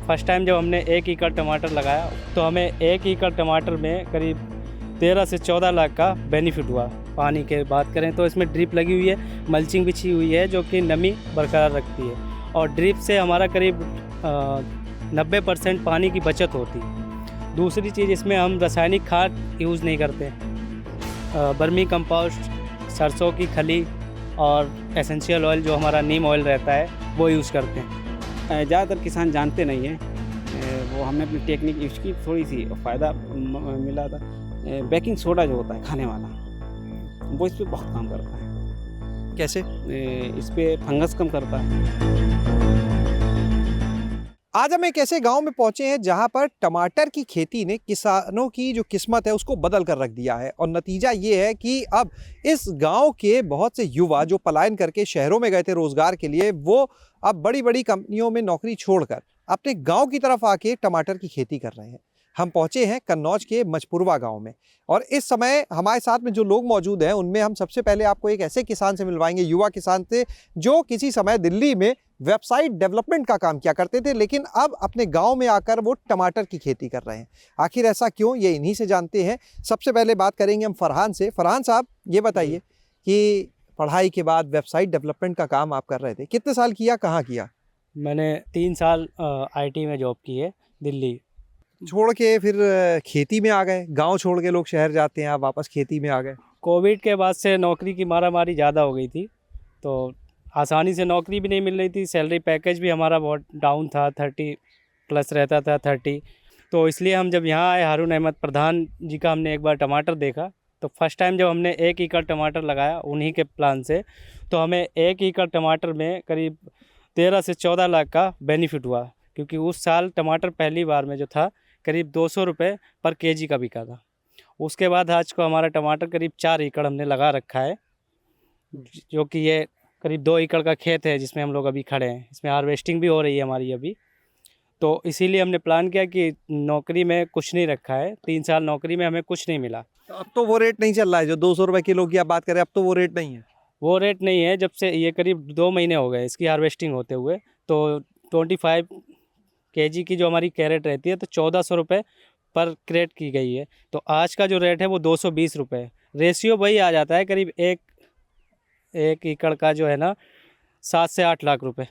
First time जब हमने 1 एकड़ टमाटर लगाया तो हमें 1 एकड़ टमाटर में करीब 13 से 14 लाख का बेनिफिट हुआ। पानी के बात करें तो इसमें ड्रिप लगी हुई है, मल्चिंग बिछी हुई है जो कि नमी बरकरार रखती है और ड्रिप से हमारा करीब 90% पानी की बचत होती है। दूसरी चीज़, इसमें हम रासायनिक खाद यूज़ नहीं करते। बर्मी कंपोस्ट, सरसों की खली और एसेंशियल ऑयल जो हमारा नीम ऑयल रहता है वो यूज़ करते हैं। ज़्यादातर किसान जानते नहीं हैं, वो हमने अपनी टेक्निक यूज़ की, थोड़ी सी फ़ायदा मिला था। बेकिंग सोडा जो होता है खाने वाला, वो इस पे बहुत काम करता है। कैसे? इस पे फंगस कम करता है। आज हम एक ऐसे गांव में पहुंचे हैं जहां पर टमाटर की खेती ने किसानों की जो किस्मत है उसको बदल कर रख दिया है और नतीजा ये है कि अब इस गांव के बहुत से युवा जो पलायन करके शहरों में गए थे रोजगार के लिए, वो अब बड़ी बड़ी कंपनियों में नौकरी छोड़कर अपने गांव की तरफ आके टमाटर की खेती कर रहे हैं। हम पहुंचे हैं कन्नौज के मचपुरवा गांव में और इस समय हमारे साथ में जो लोग मौजूद हैं उनमें हम सबसे पहले आपको एक ऐसे किसान से मिलवाएंगे, युवा किसान थे जो किसी समय दिल्ली में वेबसाइट डेवलपमेंट का काम किया करते थे, लेकिन अब अपने गांव में आकर वो टमाटर की खेती कर रहे हैं। आखिर ऐसा क्यों, ये इन्हीं से जानते हैं। सबसे पहले बात करेंगे हम फरहान से। फरहान साहब, ये बताइए कि पढ़ाई के बाद वेबसाइट डेवलपमेंट का काम आप कर रहे थे, कितने साल किया, कहाँ किया? मैंने 3 साल IT में जॉब की है दिल्ली। छोड़ के फिर खेती में आ गए, गांव छोड़ के लोग शहर जाते हैं, आप वापस खेती में आ गए। कोविड के बाद से नौकरी की मारामारी ज़्यादा हो गई थी, तो आसानी से नौकरी भी नहीं मिल रही थी। सैलरी पैकेज भी हमारा बहुत डाउन था, 30 प्लस रहता था, 30। तो इसलिए हम जब यहाँ आए, हारून अहमद प्रधान जी का हमने एक बार टमाटर देखा, तो फर्स्ट टाइम जब हमने 1 एकड़ टमाटर लगाया उन्हीं के प्लान से, तो हमें 1 एकड़ टमाटर में करीब 13 से 14 लाख का बेनिफिट हुआ। क्योंकि उस साल टमाटर पहली बार में जो था करीब 200 रुपये पर केजी का बिका था। उसके बाद आज को हमारा टमाटर करीब 4 एकड़ हमने लगा रखा है, जो कि ये करीब 2 एकड़ का खेत है जिसमें हम लोग अभी खड़े हैं। इसमें हार्वेस्टिंग भी हो रही है हमारी अभी। तो इसीलिए हमने प्लान किया कि नौकरी में कुछ नहीं रखा है, 3 साल नौकरी में हमें कुछ नहीं मिला। अब तो वो रेट नहीं चल रहा है जो 200 रुपये किलो की आप बात करें, अब तो वो रेट नहीं है। वो रेट नहीं है, जब से ये करीब 2 महीने हो गए इसकी हार्वेस्टिंग होते हुए। तो 25 केजी की जो हमारी कैरेट रहती है तो 1400 रुपये पर क्रेट की गई है। तो आज का जो रेट है वो 220 रुपये। रेशियो वही आ जाता है करीब एक एकड़ का जो है ना 7 से 8 लाख रुपए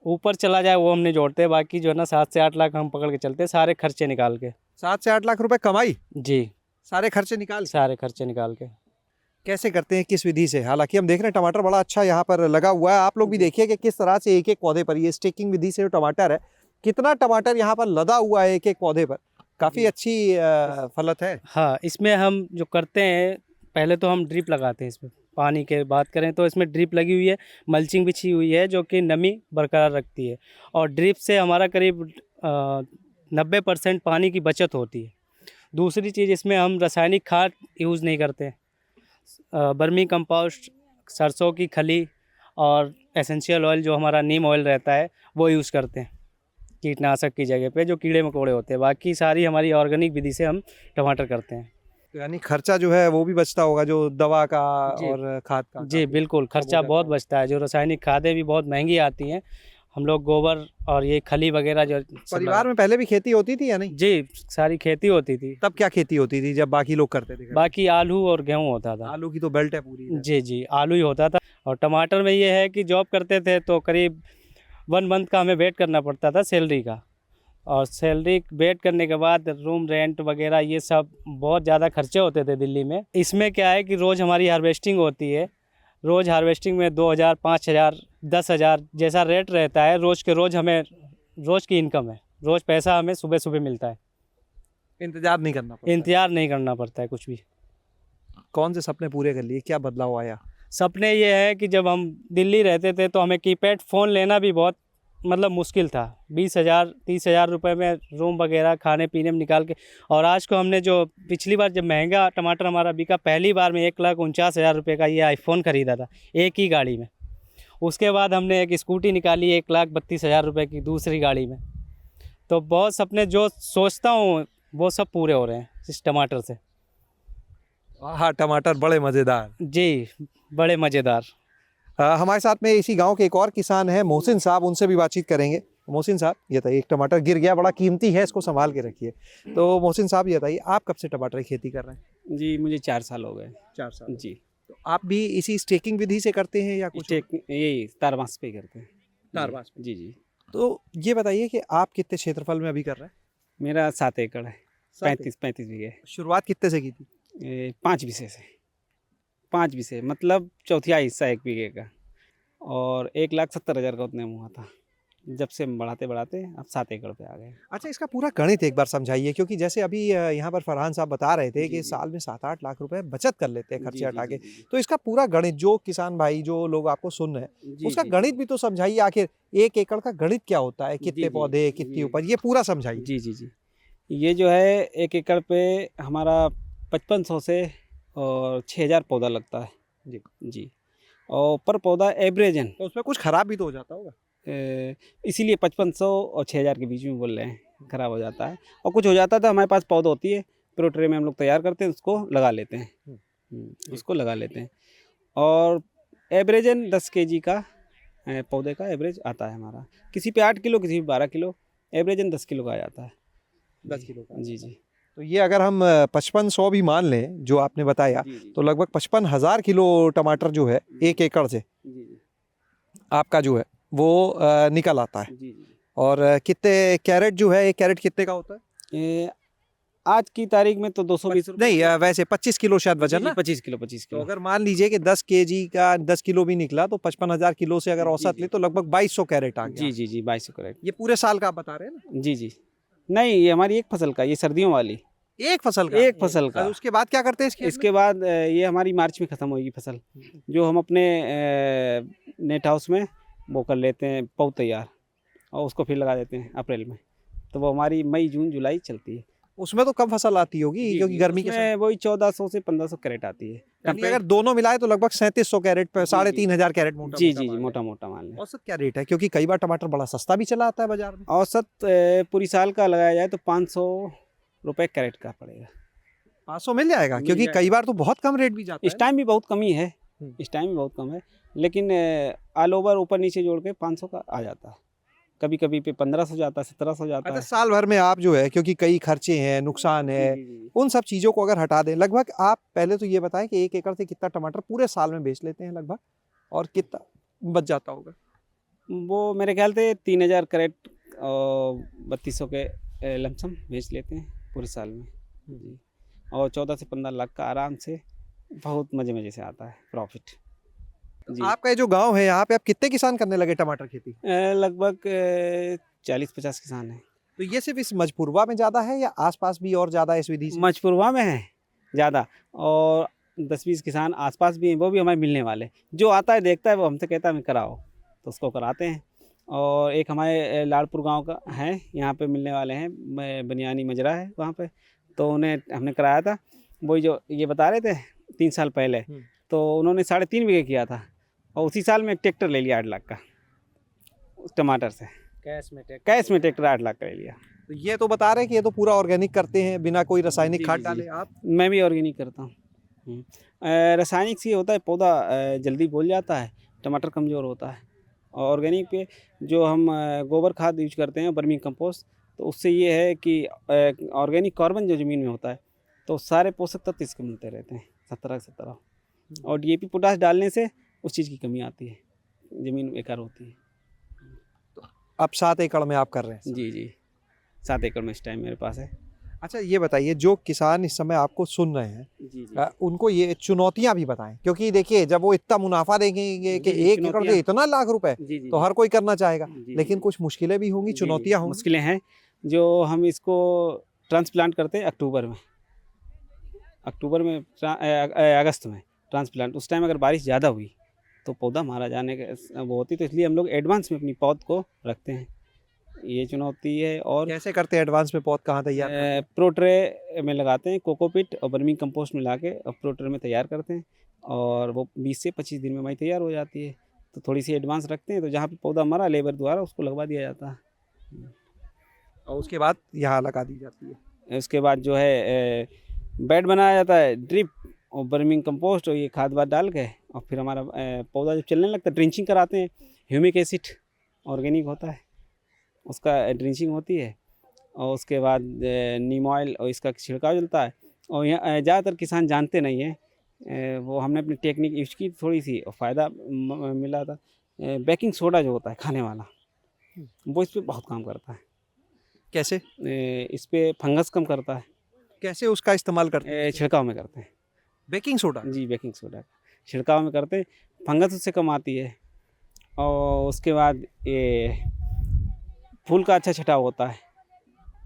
ऊपर चला जाए वो हमने जोड़ते हैं। बाकी जो है ना 7 से 8 लाख हम पकड़ के चलते हैं सारे खर्चे निकाल के। 7 से 8 लाख रुपए कमाई? जी, सारे खर्चे निकाल? सारे खर्चे निकाल के। कैसे करते हैं, किस विधि से? हालांकि हम देख रहे हैं टमाटर बड़ा अच्छा यहाँ पर लगा हुआ है, आप लोग भी देखिए कि किस तरह से एक एक पौधे पर ये स्टेकिंग विधि से जो टमाटर है, कितना टमाटर यहाँ पर लदा हुआ है एक एक पौधे पर। काफ़ी अच्छी फलत है। हाँ, इसमें हम जो करते हैं पहले तो हम ड्रिप लगाते हैं। इसमें पानी के बात करें तो इसमें ड्रिप लगी हुई है, मल्चिंग बिछी हुई है जो कि नमी बरकरार रखती है और ड्रिप से हमारा करीब 90% पानी की बचत होती है। दूसरी चीज़, इसमें हम रासायनिक खाद यूज़ नहीं करते। बर्मी कंपोस्ट, सरसों की खली और एसेंशियल ऑयल जो हमारा नीम ऑयल रहता है वो यूज़ करते हैं कीटनाशक की जगह पे जो कीड़े मकोड़े होते हैं। बाकी सारी हमारी ऑर्गेनिक विधि से हम टमाटर करते हैं। तो यानी खर्चा जो है वो भी बचता होगा, जो दवा का और खाद का? जी बिल्कुल, खर्चा बहुत बचता है। जो रासायनिक खादें भी बहुत महंगी आती हैं, हम लोग गोबर और ये खली वगैरह जो परिवार में पहले भी खेती होती थी या नहीं? जी, सारी खेती होती थी। तब क्या खेती होती थी जब बाकी लोग करते थे? बाकी आलू और गेहूँ होता था। आलू की तो बेल्ट है पूरी। जी जी, आलू ही होता था। और टमाटर में ये है कि जॉब करते थे तो करीब 1 मंथ का हमें वेट करना पड़ता था सैलरी का, और सैलरी वेट करने के बाद रूम रेंट वगैरह ये सब बहुत ज़्यादा खर्चे होते थे दिल्ली में। इसमें क्या है कि रोज़ हमारी हार्वेस्टिंग होती है, रोज़ हार्वेस्टिंग में 2000, 5000, 10,000 जैसा रेट रहता है। रोज़ के रोज़ हमें रोज़ की इनकम है, रोज़ पैसा हमें सुबह सुबह मिलता है। इंतजार नहीं करना पड़ता? इंतजार नहीं करना पड़ता है कुछ भी। कौन से सपने पूरे कर लिए, क्या बदलाव आया? सपने ये है कि जब हम दिल्ली रहते थे तो हमें कीपैड फ़ोन लेना भी बहुत मतलब मुश्किल था। 20,000, 30,000 रुपये में रूम वगैरह खाने पीने में निकाल के। और आज को हमने जो पिछली बार जब महंगा टमाटर हमारा बिका, पहली बार में 1,49,000 रुपये का ये आईफोन ख़रीदा था एक ही गाड़ी में। उसके बाद हमने एक स्कूटी निकाली 1,32,000 रुपये की दूसरी गाड़ी में। तो बहुत सपने जो सोचता हूँ वो सब पूरे हो रहे हैं इस टमाटर से। हाँ, टमाटर बड़े मज़ेदार। जी, बड़े मज़ेदार। हमारे साथ में इसी गांव के एक और किसान हैं मोहसिन साहब, उनसे भी बातचीत करेंगे। मोहसिन साहब ये बताइए, एक टमाटर गिर गया, बड़ा कीमती है, इसको संभाल के रखिए। तो मोहसिन साहब ये बताइए, आप कब से टमाटर की खेती कर रहे हैं? जी मुझे 4 साल हो गए। 4 साल। जी तो आप भी इसी स्टेकिंग विधि से करते हैं या कुछ और? यही तारबास पे करते हैं। तारबास जी जी। तो ये बताइए कि आप कितने क्षेत्रफल में अभी कर रहे हैं? मेरा 7 एकड़ है, 7 35 बीघे। शुरुआत कितने से की थी? 5 बीघे से, 5 बीघे मतलब चौथिया हिस्सा 1 बीघे का, और 1,70,000 का उतने में हुआ था। जब से हम बढ़ाते बढ़ाते अब 7 एकड़ पे आ गए। अच्छा, इसका पूरा गणित एक बार समझाइए, क्योंकि जैसे अभी यहाँ पर फरहान साहब बता रहे थे जी, कि जी। साल में 7-8 लाख रुपए बचत कर लेते हैं जी, खर्चे जी, हटा जी, के। जी, तो इसका पूरा गणित, जो किसान भाई, जो लोग आपको सुन रहे हैं, जी, उसका जी, गणित भी तो समझाइए। आखिर 1 एकड़ का गणित क्या होता है, जी, कितने जी, पौधे, कितनी जी। उपज, ये पूरा समझाइए। जी जी जी। ये जो है 1 एकड़ पे हमारा 5500 से और 6000 पौधा लगता है। जी। जी। और पर पौधा एवरेजन तो उसमें कुछ खराब भी तो हो जाता होगा। इसीलिए 5500 और 6000 के बीच में बोल रहे हैं, खराब हो जाता है। और कुछ हो जाता था, हमारे पास पौधा होती है, प्रो ट्रे में हम लोग तैयार करते हैं, उसको लगा लेते हैं। उसको लगा लेते हैं, और एवरेजन 10 केजी का पौधे का एवरेज आता है हमारा। किसी पे 8 किलो, किसी पे 12 किलो, एवरेजन 10 किलो का आ जाता है। 10 किलो का। जी जी। तो ये अगर हम 5500 भी मान लें जो आपने बताया, जी जी तो लगभग 55,000 किलो टमाटर जो है 1 एकड़ से जी जी आपका जो है वो निकल आता है। जी जी। और कितने कैरेट जो है, 1 कैरेट कितने का होता है? ये आज की तारीख में तो 220 रुपये। नहीं, वैसे 25 किलो शायद वजन ना। 25 किलो 25 तो किलो। अगर मान लीजिए कि 10 केजी का 10 किलो भी निकला, तो 55,000 किलो से अगर जी, औसत जी। ले तो लगभग 2200 कैरेट आ गया। जी जी जी 2200 करेक्ट। ये पूरे साल का आप बता रहे हैं ना? जी जी। नहीं, ये हमारी एक फसल का, ये सर्दियों वाली एक फसल का? एक फसल का। और उसके बाद क्या करते हैं इसके? इसके बाद ये हमारी मार्च में ख़त्म होगी फसल, जो हम अपने नेट हाउस में वो कर लेते हैं पौध तैयार, और उसको फिर लगा देते हैं अप्रैल में। तो वो हमारी मई जून जुलाई चलती है। उसमें तो कम फसल आती होगी, जी, क्योंकि जी, गर्मी के उसमें वही 1400 से 1500 कैरेट आती है। यानी अगर दोनों मिलाए तो लगभग 3700 कैरेट पे, जी, 3,500 कैरेट मोटा जी मोटा जी जी माल है। मोटा मोटा मान लें। औसत क्या रेट है? क्योंकि कई बार टमाटर बड़ा सस्ता भी चला आता है बाजार में। औसत पूरी साल का लगाया जाए तो 500 रुपये कैरेट का पड़ेगा। 500 मिल जाएगा? मिल क्योंकि जाएगा। कई बार तो बहुत कम रेट भी जाता इस है। टाइम भी बहुत कमी है, हम्म। इस टाइम भी बहुत कम है, लेकिन ऑल ओवर ऊपर नीचे जोड़ के 500 का आ जाता है। कभी कभी पे 1500 जाता है, 1700 जाता अच्छा, है। साल भर में आप जो है, क्योंकि कई खर्चे हैं, नुकसान है, जी, जी, जी। उन सब चीज़ों को अगर हटा दें, लगभग आप पहले तो ये बताएं कि 1 एकड़ से कितना टमाटर पूरे साल में बेच लेते हैं लगभग, और कितना बच जाता होगा? वो मेरे ख्याल से 3000 कैरेट और 3200 के लमसम बेच लेते हैं पूरे साल में। जी। और 14 से 15 लाख का आराम से बहुत मज़े मज़े से आता है प्रॉफिट। जी। आपका ये जो गांव है, यहाँ पे आप कितने किसान करने लगे टमाटर खेती? लगभग 40-50 किसान हैं। तो ये सिर्फ इस मजपूरवा में ज़्यादा है, या आसपास भी और ज़्यादा इस विधि से? मजपुरवा में है ज़्यादा, और 10-20 किसान आसपास भी हैं, वो भी हमें मिलने वाले हैं। जो आता है देखता है वो हमसे कहता है हमें कराओ, तो उसको कराते हैं। और एक हमारे लाड़पुर गांव का है, यहाँ पे मिलने वाले हैं, बनियानी मजरा है वहाँ पे, तो उन्हें हमने कराया था। वही जो ये बता रहे थे 3 साल पहले, तो उन्होंने 3.5 बीघे किया था, और उसी साल में एक ट्रैक्टर ले लिया 8 लाख का उस टमाटर से। कैश में ट्रैक्टर 8 लाख का ले लिया। तो ये तो बता रहे हैं कि ये तो पूरा ऑर्गेनिक करते हैं, बिना कोई रासायनिक जी, खाद जी, डाले जी। आप? मैं भी ऑर्गेनिक करता हूँ। रासायनिक से होता है पौधा जल्दी बोल जाता है, टमाटर कमज़ोर होता है। और ऑर्गेनिक पे जो हम गोबर खाद यूज करते हैं, वर्मी कंपोस्ट, तो उससे ये है कि ऑर्गेनिक कार्बन जो ज़मीन में होता है, तो सारे पोषक तत्व इसके मिलते रहते हैं 17 और DAP पोटाश डालने से उस चीज़ की कमी आती है, ज़मीन बेकार होती है। अब 7 एकड़ में आप कर रहे हैं? जी जी 7 एकड़ में इस टाइम मेरे पास है। अच्छा, ये बताइए, जो किसान इस समय आपको सुन रहे हैं, जी जी उनको ये चुनौतियां भी बताएं, क्योंकि देखिए जब वो इतना मुनाफा देखेंगे कि जी, 1 एकड़ से इतना लाख रुपए, जी जी तो हर कोई करना चाहेगा, जी, लेकिन जी। कुछ मुश्किलें भी होंगी, जी, चुनौतियां होंगी। मुश्किलें हैं। जो हम इसको ट्रांसप्लांट करते हैं अक्टूबर में, अगस्त में ट्रांसप्लांट, उस टाइम अगर बारिश ज़्यादा हुई तो पौधा मारा जाने का वो होती, तो इसलिए हम लोग एडवांस में अपनी पौध को रखते हैं, ये चुनौती है। और कैसे करते हैं एडवांस में पौध, कहाँ तैयार करते हैं? प्रो ट्रे में लगाते हैं, कोकोपिट और वर्मी कंपोस्ट मिला के और प्रो ट्रे में तैयार करते हैं, और वो 20 से 25 दिन में हमारी तैयार हो जाती है। तो थोड़ी सी एडवांस रखते हैं, तो जहाँ पे पौधा मरा लेबर द्वारा उसको लगवा दिया जाता है, और उसके बाद यहाँ लगा दी जाती है। उसके बाद जो है बेड बनाया जाता है, ड्रिप और वर्मिंग कंपोस्ट और ये खाद वाद डाल के, और फिर हमारा पौधा जब चलने लगता है ड्रिंचिंग कराते हैं, ह्यूमिक एसिड ऑर्गेनिक होता है, उसका ड्रिंचिंग होती है और उसके बाद नीम ऑयल और इसका छिड़काव चलता है। और यहाँ ज़्यादातर किसान जानते नहीं हैं, वो हमने अपनी टेक्निक यूज़ की थोड़ी सी और फ़ायदा मिला था। बेकिंग सोडा जो होता है खाने वाला, वो इस पे बहुत काम करता है। कैसे इस पे फंगस कम करता है। कैसे उसका इस्तेमाल करते हैं? छिड़काव में करते हैं बेकिंग सोडा। जी, बेकिंग सोडा का छिड़काव में करते हैं, फंगस उससे कम आती है। और उसके बाद ये फूल का अच्छा छिड़काव होता है,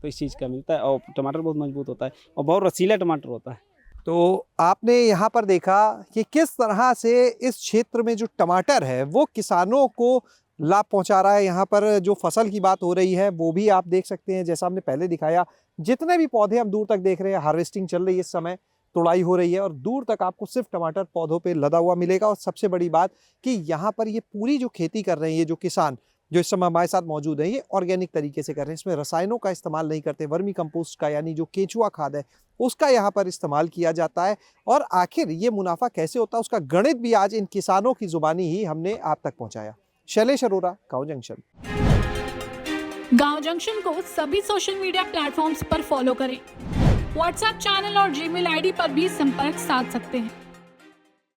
तो इस चीज़ का मिलता है। और टमाटर बहुत मजबूत होता है और बहुत रसीला टमाटर होता है। तो आपने यहाँ पर देखा कि किस तरह से इस क्षेत्र में जो टमाटर है वो किसानों को लाभ पहुंचा रहा है। यहाँ पर जो फसल की बात हो रही है वो भी आप देख सकते हैं, जैसा हमने पहले दिखाया। जितने भी पौधे हम दूर तक देख रहे हैं, हार्वेस्टिंग चल रही है इस समय, तुड़ाई हो रही है और दूर तक आपको सिर्फ टमाटर पौधों पे लदा हुआ मिलेगा। और सबसे बड़ी बात कि यहाँ पर ये पूरी जो खेती कर रहे हैं, ये जो किसान जो इस समय हमारे साथ मौजूद हैं, ये ऑर्गेनिक तरीके से कर रहे हैं। इसमें रसायनों का इस्तेमाल नहीं करते, वर्मी कंपोस्ट का यानी जो केंचुआ खाद है उसका यहाँ पर इस्तेमाल किया जाता है। और आखिर ये मुनाफा कैसे होता है उसका गणित भी आज इन किसानों की जुबानी ही हमने आप तक पहुँचाया। शैलेश अरोरा, गाँव जंक्शन। गांव जंक्शन को सभी सोशल मीडिया प्लेटफॉर्म्स पर फॉलो करें। व्हाट्सएप चैनल और जीमेल आईडी पर भी संपर्क साध सकते हैं।